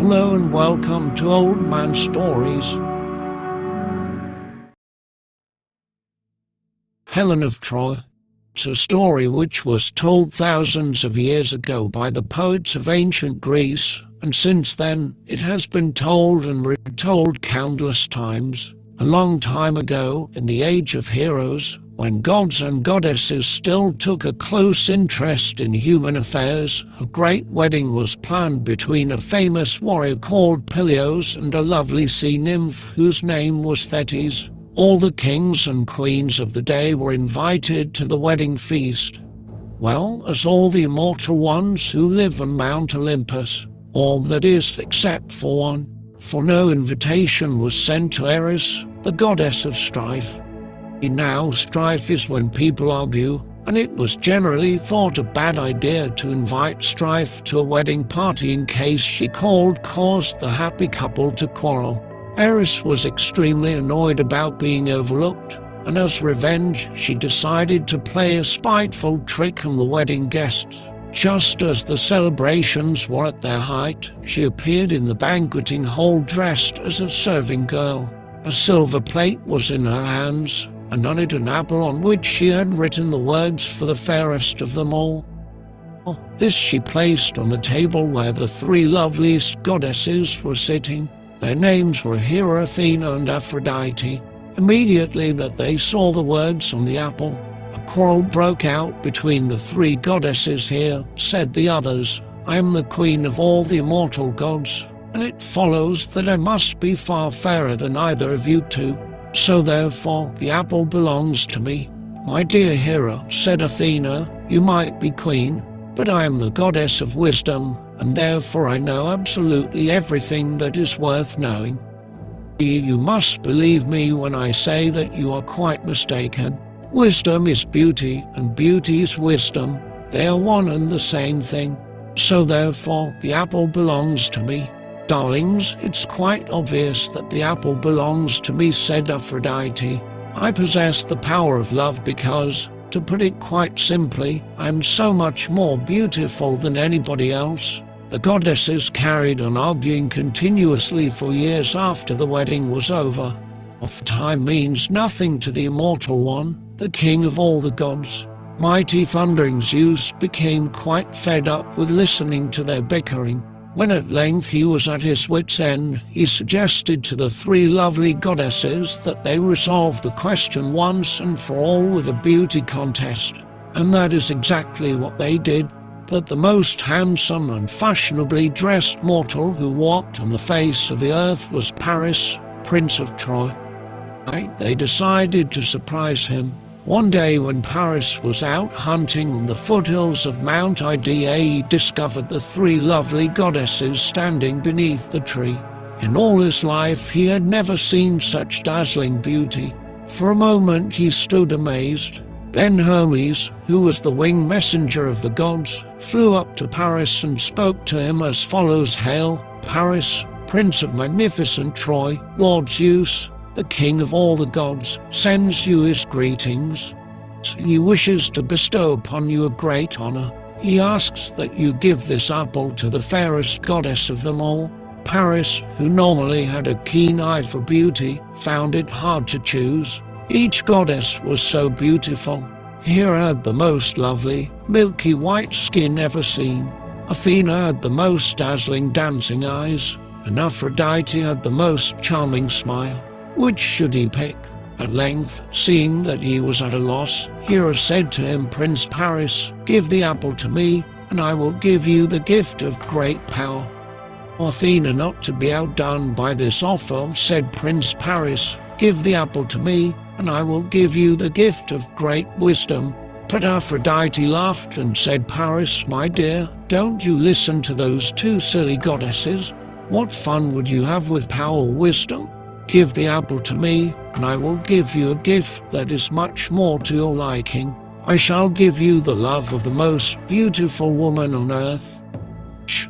Hello and welcome to Old Man Stories. Helen of Troy. It's a story which was told thousands of years ago by the poets of ancient Greece, and since then it has been told and retold countless times. A long time ago, in the age of heroes, when gods and goddesses still took a close interest in human affairs, a great wedding was planned between a famous warrior called Peleus and a lovely sea nymph whose name was Thetis. All the kings and queens of the day were invited to the wedding feast, well as all the immortal ones who live on Mount Olympus, all that is except for one, for no invitation was sent to Eris, the goddess of strife. Now, strife is when people argue, and it was generally thought a bad idea to invite strife to a wedding party in case she caused the happy couple to quarrel. Eris was extremely annoyed about being overlooked, and as revenge, she decided to play a spiteful trick on the wedding guests. Just as the celebrations were at their height, she appeared in the banqueting hall dressed as a serving girl. A silver plate was in her hands, and on it an apple on which she had written the words for the fairest of them all. This she placed on the table where the three loveliest goddesses were sitting. Their names were Hera, Athena, and Aphrodite. Immediately that they saw the words on the apple, a quarrel broke out between the three goddesses. Here, said the others, I am the queen of all the immortal gods, and it follows that I must be far fairer than either of you two. So therefore the apple belongs to me. My dear Hera, said Athena, you might be queen, but I am the goddess of wisdom, and therefore I know absolutely everything that is worth knowing. You must believe me when I say that you are quite mistaken. Wisdom is beauty, and beauty is wisdom. They are one and the same thing. So therefore the apple belongs to me. Darlings, it's quite obvious that the apple belongs to me, said Aphrodite. I possess the power of love because, to put it quite simply, I am so much more beautiful than anybody else. The goddesses carried on arguing continuously for years after the wedding was over. Time means nothing to the immortal one, the king of all the gods. Mighty thundering Zeus became quite fed up with listening to their bickering. When at length he was at his wit's end, he suggested to the three lovely goddesses that they resolve the question once and for all with a beauty contest. And that is exactly what they did. That the most handsome and fashionably dressed mortal who walked on the face of the earth was Paris, Prince of Troy. They decided to surprise him. One day when Paris was out hunting on the foothills of Mount Ida, he discovered the three lovely goddesses standing beneath the tree. In all his life he had never seen such dazzling beauty. For a moment he stood amazed. Then Hermes, who was the winged messenger of the gods, flew up to Paris and spoke to him as follows. Hail, Paris, Prince of magnificent Troy, Lord Zeus, the king of all the gods, sends you his greetings. He wishes to bestow upon you a great honor. He asks that you give this apple to the fairest goddess of them all. Paris, who normally had a keen eye for beauty, found it hard to choose. Each goddess was so beautiful. Hera had the most lovely, milky white skin ever seen. Athena had the most dazzling dancing eyes, and Aphrodite had the most charming smile. Which should he pick? At length, seeing that he was at a loss, Hera said to him, Prince Paris, give the apple to me, and I will give you the gift of great power. Athena, not to be outdone by this offer, said, Prince Paris, give the apple to me, and I will give you the gift of great wisdom. But Aphrodite laughed and said, Paris, my dear, don't you listen to those two silly goddesses. What fun would you have with power or wisdom? Give the apple to me, and I will give you a gift that is much more to your liking. I shall give you the love of the most beautiful woman on earth.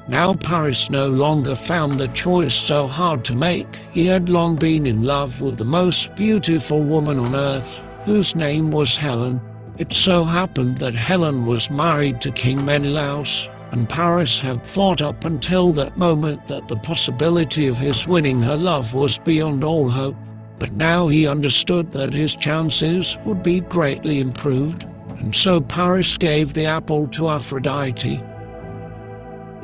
Now Paris no longer found the choice so hard to make. He had long been in love with the most beautiful woman on earth, whose name was Helen. It so happened that Helen was married to King Menelaus, and Paris had thought up until that moment that the possibility of his winning her love was beyond all hope. But now he understood that his chances would be greatly improved, and so Paris gave the apple to Aphrodite.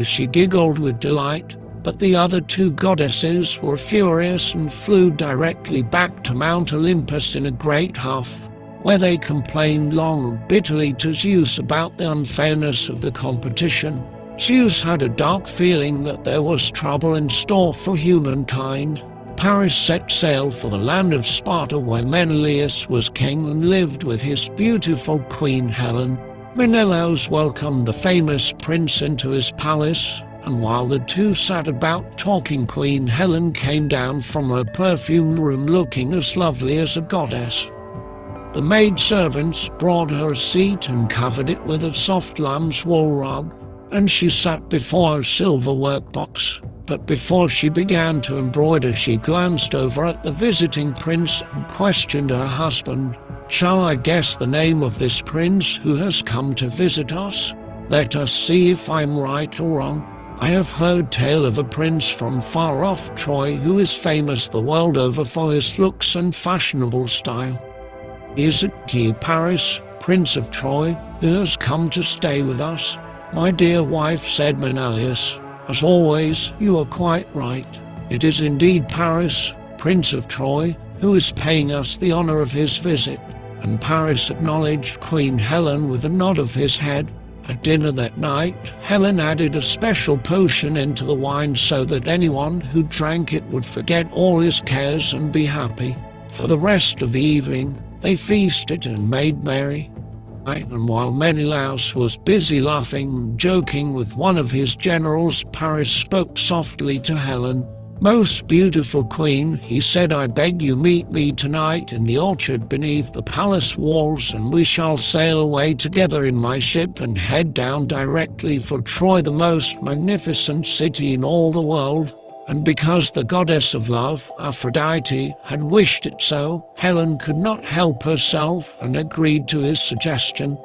She giggled with delight, but the other two goddesses were furious and flew directly back to Mount Olympus in a great huff, where they complained long and bitterly to Zeus about the unfairness of the competition. Zeus had a dark feeling that there was trouble in store for humankind. Paris set sail for the land of Sparta, where Menelaus was king and lived with his beautiful queen Helen. Menelaus welcomed the famous prince into his palace, and while the two sat about talking, Queen Helen came down from her perfumed room looking as lovely as a goddess. The maidservants brought her a seat and covered it with a soft lamb's wool rug, and she sat before a silver workbox. But before she began to embroider, she glanced over at the visiting prince and questioned her husband. "Shall I guess the name of this prince who has come to visit us? Let us see if I'm right or wrong. I have heard tale of a prince from far off Troy who is famous the world over for his looks and fashionable style. Is it he, Paris, Prince of Troy, who has come to stay with us?" "My dear wife," said Menelaus, "as always, you are quite right. It is indeed Paris, Prince of Troy, who is paying us the honor of his visit." And Paris acknowledged Queen Helen with a nod of his head. At dinner that night, Helen added a special potion into the wine so that anyone who drank it would forget all his cares and be happy. For the rest of the evening, they feasted and made merry. And while Menelaus was busy laughing and joking with one of his generals, Paris spoke softly to Helen. "Most beautiful queen," he said, "I beg you meet me tonight in the orchard beneath the palace walls, and we shall sail away together in my ship and head down directly for Troy, the most magnificent city in all the world." And because the goddess of love, Aphrodite, had wished it so, Helen could not help herself and agreed to his suggestion.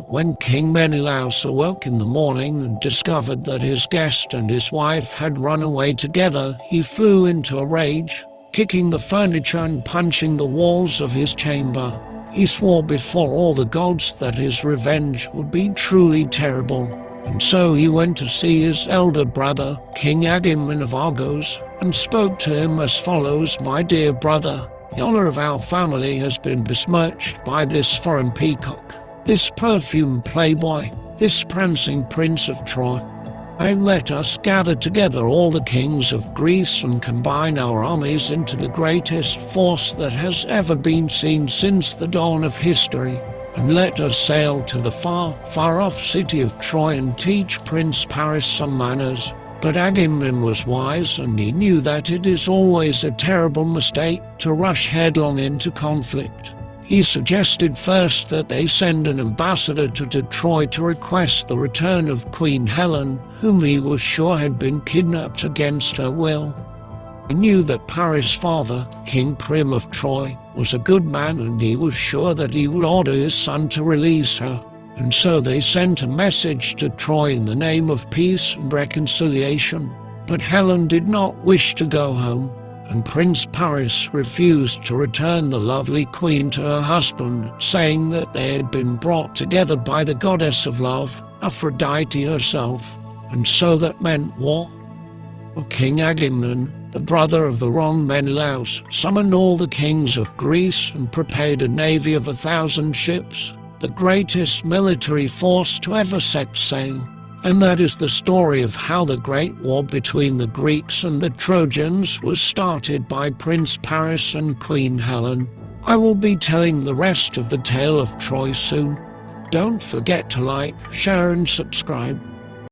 When King Menelaus awoke in the morning and discovered that his guest and his wife had run away together, he flew into a rage, kicking the furniture and punching the walls of his chamber. He swore before all the gods that his revenge would be truly terrible. And so he went to see his elder brother, King Agamemnon of Argos, and spoke to him as follows: "My dear brother, the honor of our family has been besmirched by this foreign peacock, this perfumed playboy, this prancing prince of Troy. And let us gather together all the kings of Greece and combine our armies into the greatest force that has ever been seen since the dawn of history. And let us sail to the far, far-off city of Troy and teach Prince Paris some manners." But Agamemnon was wise, and he knew that it is always a terrible mistake to rush headlong into conflict. He suggested first that they send an ambassador to Troy to request the return of Queen Helen, whom he was sure had been kidnapped against her will. He knew that Paris' father, King Priam of Troy, was a good man, and he was sure that he would order his son to release her. And so they sent a message to Troy in the name of peace and reconciliation. But Helen did not wish to go home, and Prince Paris refused to return the lovely queen to her husband, saying that they had been brought together by the goddess of love, Aphrodite herself, and so that meant war. King Agamemnon, the brother of the wronged Menelaus, summoned all the kings of Greece and prepared a navy of 1,000 ships, the greatest military force to ever set sail. And that is the story of how the great war between the Greeks and the Trojans was started by Prince Paris and Queen Helen. I will be telling the rest of the tale of Troy soon. Don't forget to like, share and subscribe.